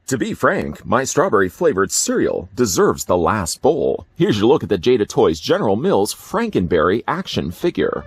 To be frank, my strawberry-flavored cereal deserves the last bowl. Here's your look at the Jada Toys General Mills Frankenberry action figure.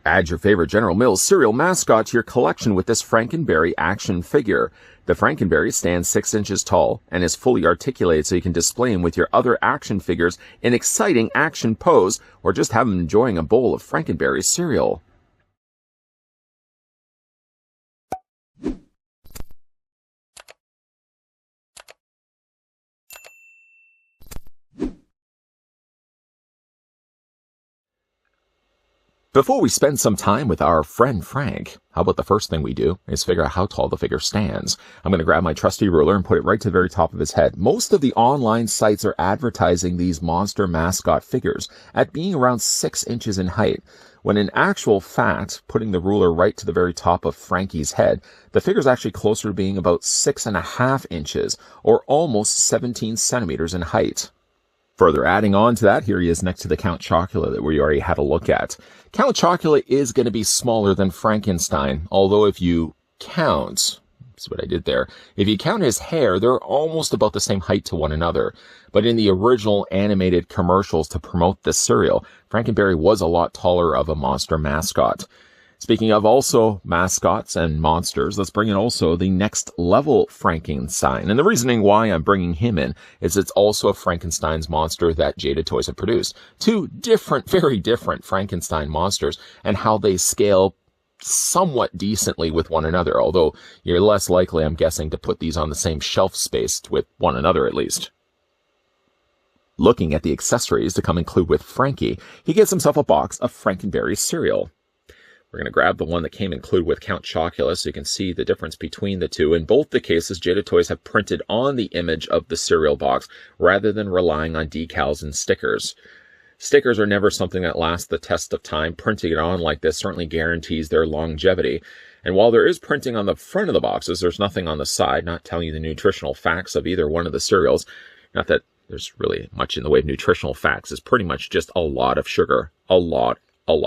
Add your favorite General Mills cereal mascot to your collection with this Frankenberry action figure. The Frankenberry stands 6 inches tall and is fully articulated so you can display him with your other action figures in exciting action pose or just have him enjoying a bowl of Frankenberry cereal. Before we spend some time with our friend Frank, how about the first thing we do is figure out how tall the figure stands. I'm going to grab my trusty ruler and put it right to the very top of his head. Most of the online sites are advertising these monster mascot figures at being around 6 inches in height, when in actual fact, putting the ruler right to the very top of Frankie's head, the figure is actually closer to being about 6.5 inches, or almost 17 centimeters in height. Further adding on to that, here he is next to the Count Chocula that we already had a look at. Count Chocula is going to be smaller than Frankenstein, although if you count, see what I did there, if you count his hair, they're almost about the same height to one another. But in the original animated commercials to promote the cereal, Frankenberry was a lot taller of a monster mascot. Speaking of also mascots and monsters, let's bring in also the next level Frankenstein. And the reasoning why I'm bringing him in is it's also a Frankenstein's monster that Jada Toys have produced. 2 different, very different Frankenstein monsters and how they scale somewhat decently with one another, although you're less likely, I'm guessing, to put these on the same shelf space with one another at least. Looking at the accessories to come include with Frankie, he gets himself a box of Frankenberry cereal. We're going to grab the one that came included with Count Chocula so you can see the difference between the two. In both the cases, Jada Toys have printed on the image of the cereal box rather than relying on decals and stickers. Stickers are never something that lasts the test of time. Printing it on like this certainly guarantees their longevity. And while there is printing on the front of the boxes, there's nothing on the side, not telling you the nutritional facts of either one of the cereals. Not that there's really much in the way of nutritional facts. It's pretty much just a lot of sugar. A lot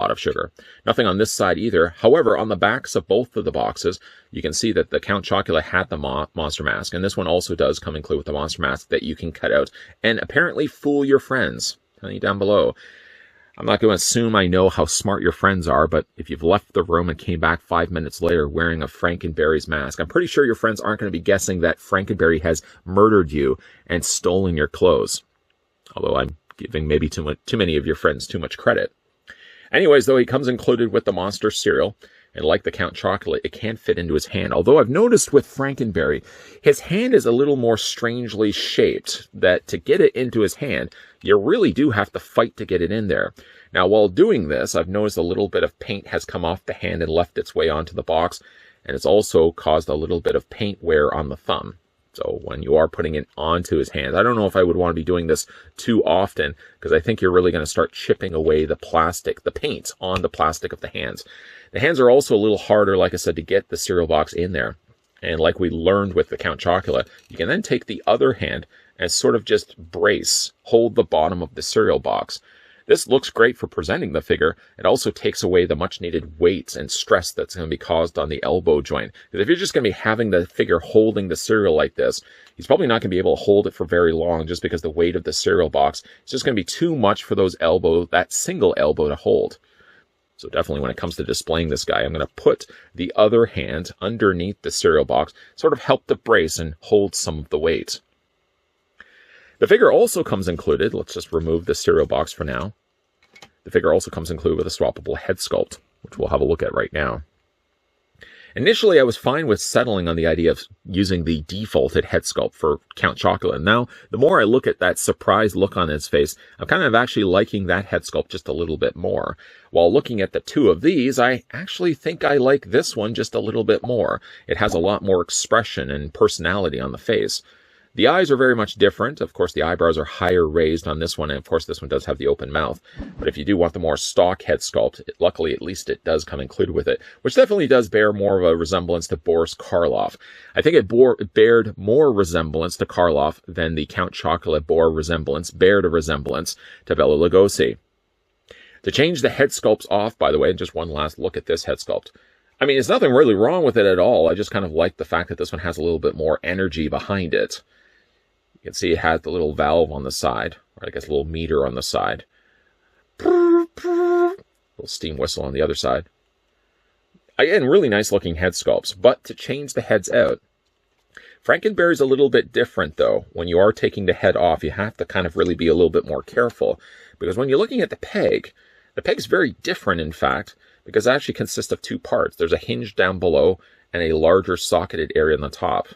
of sugar. Nothing on this side either. However, on the backs of both of the boxes, you can see that the Count Chocula had the monster mask, and this one also does come included with the monster mask that you can cut out and apparently fool your friends. Tell you down below. I'm not going to assume I know how smart your friends are, but if you've left the room and came back 5 minutes later wearing a Frankenberry's mask, I'm pretty sure your friends aren't going to be guessing that Frankenberry has murdered you and stolen your clothes. Although I'm giving maybe too many of your friends too much credit. Anyways, though, he comes included with the monster cereal, and like the Count Chocula, it can fit into his hand. Although I've noticed with Frankenberry, his hand is a little more strangely shaped, that to get it into his hand, you really do have to fight to get it in there. Now, while doing this, I've noticed a little bit of paint has come off the hand and left its way onto the box, and it's also caused a little bit of paint wear on the thumb. So when you are putting it onto his hands, I don't know if I would want to be doing this too often, because I think you're really going to start chipping away the plastic, the paint on the plastic of the hands. The hands are also a little harder, like I said, to get the cereal box in there. And like we learned with the Count Chocula, you can then take the other hand and sort of just hold the bottom of the cereal box. This looks great for presenting the figure. It also takes away the much needed weight and stress that's going to be caused on the elbow joint. Because if you're just going to be having the figure holding the cereal like this, he's probably not going to be able to hold it for very long just because the weight of the cereal box is just going to be too much for that single elbow to hold. So definitely when it comes to displaying this guy, I'm going to put the other hand underneath the cereal box, sort of help to brace and hold some of the weight. The figure also comes included, let's just remove the cereal box for now. The figure also comes included with a swappable head sculpt, which we'll have a look at right now. Initially, I was fine with settling on the idea of using the defaulted head sculpt for Count Chocula. Now, the more I look at that surprised look on his face, I'm kind of actually liking that head sculpt just a little bit more. While looking at the two of these, I actually think I like this one just a little bit more. It has a lot more expression and personality on the face. The eyes are very much different. Of course, the eyebrows are higher raised on this one, and of course, this one does have the open mouth. But if you do want the more stock head sculpt, luckily, at least it does come included with it, which definitely does bear more of a resemblance to Boris Karloff. I think it bared more resemblance to Karloff than the Count Chocula bared a resemblance to Bela Lugosi. To change the head sculpts off, by the way, just one last look at this head sculpt. I mean, there's nothing really wrong with it at all. I just kind of like the fact that this one has a little bit more energy behind it. You can see it has the little valve on the side, or I guess a little meter on the side. Little steam whistle on the other side. Again, really nice looking head sculpts, but to change the heads out, Frankenberry's a little bit different though. When you are taking the head off, you have to kind of really be a little bit more careful, because when you're looking at the peg's very different in fact, because it actually consists of two parts. There's a hinge down below and a larger socketed area on the top.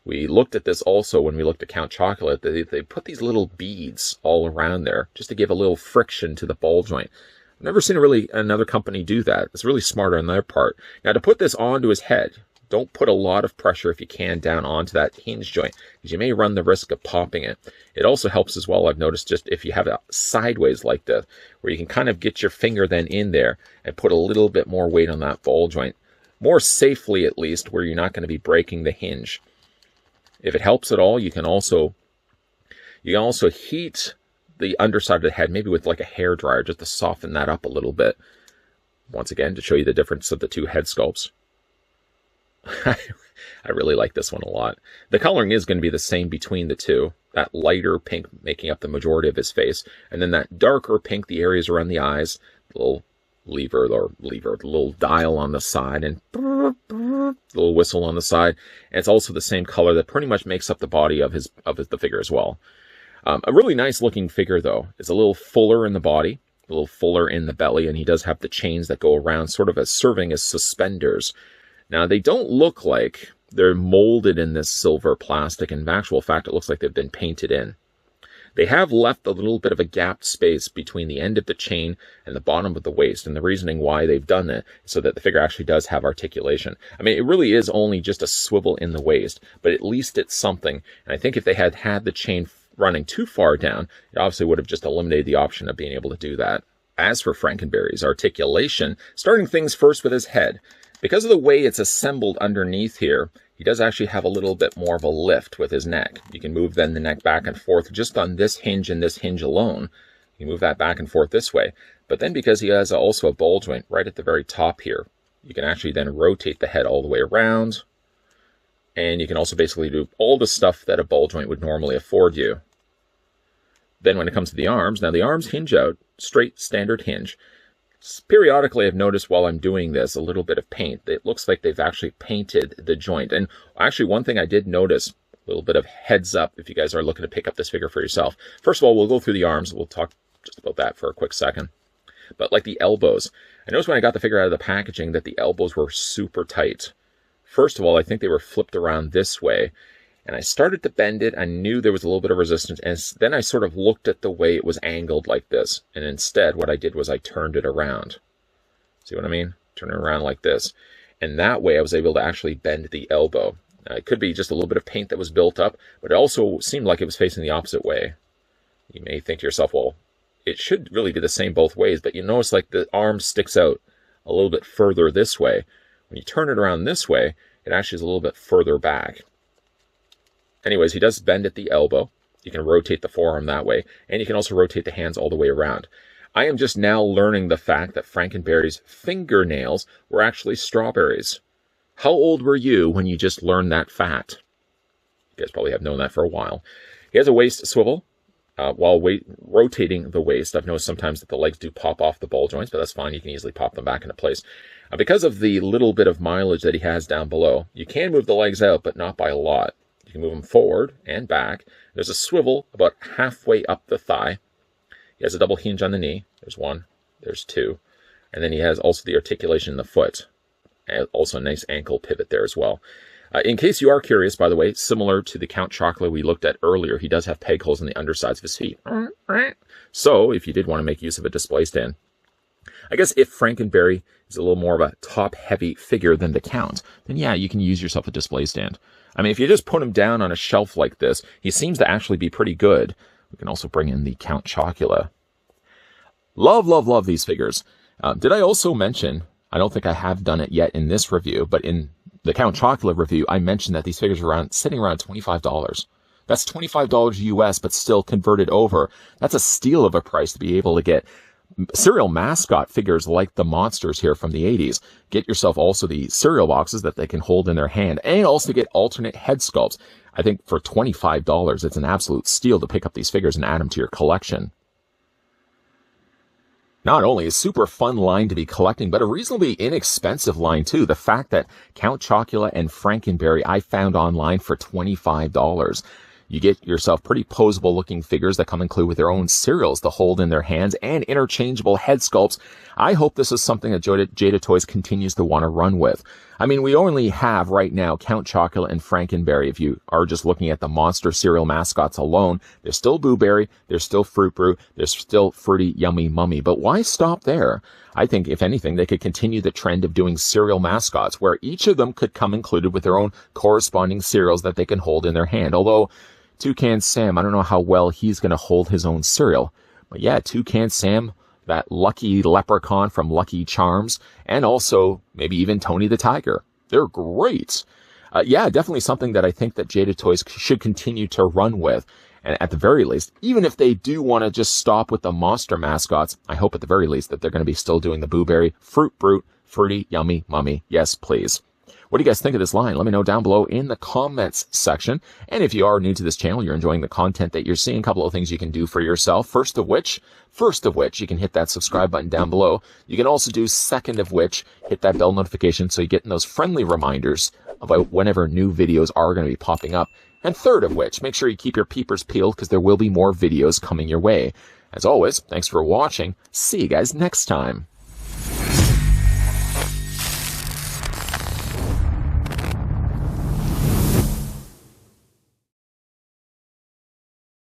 We looked at this also when we looked at Count Chocolate. They put these little beads all around there just to give a little friction to the ball joint. I've never seen really another company do that. It's really smart on their part. Now, to put this onto his head, don't put a lot of pressure if you can down onto that hinge joint, because you may run the risk of popping it. It also helps as well, I've noticed, just if you have it sideways like this, where you can kind of get your finger then in there and put a little bit more weight on that ball joint. More safely, at least, where you're not going to be breaking the hinge. If it helps at all, you can also heat the underside of the head, maybe with like a hair dryer, just to soften that up a little bit. Once again, to show you the difference of the two head sculpts. I really like this one a lot. The coloring is going to be the same between the two. That lighter pink making up the majority of his face, and then that darker pink, the areas around the eyes, the little the little dial on the side, and the little whistle on the side. And it's also the same color that pretty much makes up the body of the figure as well. A really nice looking figure though. It's a little fuller in the body, a little fuller in the belly, and he does have the chains that go around, sort of as serving as suspenders. Now, they don't look like they're molded in this silver plastic. In actual fact, it looks like they've been painted in. They have left a little bit of a gapped space between the end of the chain and the bottom of the waist, and the reasoning why they've done that is so that the figure actually does have articulation. I mean, it really is only just a swivel in the waist, but at least it's something. And I think if they had had the chain running too far down, it obviously would have just eliminated the option of being able to do that. As for Frankenberry's articulation, starting things first with his head, because of the way it's assembled underneath here, he does actually have a little bit more of a lift with his neck. You can move then the neck back and forth just on this hinge and this hinge alone. You move that back and forth this way. But then because he has also a ball joint right at the very top here, you can actually then rotate the head all the way around. And you can also basically do all the stuff that a ball joint would normally afford you. Then when it comes to the arms, now the arms hinge out, straight standard hinge. Periodically, I've noticed while I'm doing this a little bit of paint. It looks like they've actually painted the joint. And actually, one thing I did notice, a little bit of heads up if you guys are looking to pick up this figure for yourself. First of all, we'll go through the arms. We'll talk just about that for a quick second. But like the elbows, I noticed when I got the figure out of the packaging that the elbows were super tight. First of all, I think they were flipped around this way. And I started to bend it. I knew there was a little bit of resistance. And then I sort of looked at the way it was angled like this. And instead, what I did was I turned it around. See what I mean? Turn it around like this. And that way, I was able to actually bend the elbow. Now, it could be just a little bit of paint that was built up, but it also seemed like it was facing the opposite way. You may think to yourself, well, it should really be the same both ways. But you notice like the arm sticks out a little bit further this way. When you turn it around this way, it actually is a little bit further back. Anyways, he does bend at the elbow. You can rotate the forearm that way, and you can also rotate the hands all the way around. I am just now learning the fact that Frankenberry's fingernails were actually strawberries. How old were you when you just learned that fact? You guys probably have known that for a while. He has a waist swivel. While rotating the waist, I've noticed sometimes that the legs do pop off the ball joints, but that's fine. You can easily pop them back into place. Because of the little bit of mileage that he has down below, you can move the legs out, but not by a lot. You can move them forward and back. There's a swivel about halfway up the thigh. He has a double hinge on the knee. There's one. There's two. And then he has also the articulation in the foot. And also a nice ankle pivot there as well. In case you are curious, by the way, similar to the Count Chocolate we looked at earlier, he does have peg holes on the undersides of his feet. So if you did want to make use of a display stand, I guess if Frankenberry is a little more of a top-heavy figure than the Count, then yeah, you can use yourself a display stand. I mean, if you just put him down on a shelf like this, he seems to actually be pretty good. We can also bring in the Count Chocula. Love, love, love these figures. Did I also mention, I don't think I have done it yet in this review, but in the Count Chocula review, I mentioned that these figures are sitting around $25. That's $25 US, but still converted over. That's a steal of a price to be able to get cereal mascot figures like the monsters here from the 80s. Get yourself also the cereal boxes that they can hold in their hand, and also get alternate head sculpts. I think for $25, it's an absolute steal to pick up these figures and add them to your collection. Not only a super fun line to be collecting, but a reasonably inexpensive line too. The fact that Count Chocula and Frankenberry I found online for $25. You get yourself pretty posable looking figures that come included with their own cereals to hold in their hands and interchangeable head sculpts. I hope this is something that Jada Toys continues to want to run with. I mean, we only have right now Count Chocula and Frankenberry. If you are just looking at the monster cereal mascots alone, there's still Blueberry, there's still Fruit Brew, there's still Fruity Yummy Mummy. But why stop there? I think, if anything, they could continue the trend of doing cereal mascots where each of them could come included with their own corresponding cereals that they can hold in their hand. Although Toucan Sam, I don't know how well he's going to hold his own cereal. But yeah, Toucan Sam, that lucky leprechaun from Lucky Charms, and also maybe even Tony the Tiger. They're great. Yeah, definitely something that I think that Jada Toys should continue to run with. And at the very least, even if they do want to just stop with the monster mascots, I hope at the very least that they're going to be still doing the Blueberry, Fruit Brute, Fruity Yummy Mummy. Yes, please. What do you guys think of this line? Let me know down below in the comments section. And if you are new to this channel, you're enjoying the content that you're seeing, a couple of things you can do for yourself. First of which, you can hit that subscribe button down below. You can also do second of which, hit that bell notification so you get those friendly reminders about whenever new videos are going to be popping up. And third of which, make sure you keep your peepers peeled because there will be more videos coming your way. As always, thanks for watching. See you guys next time.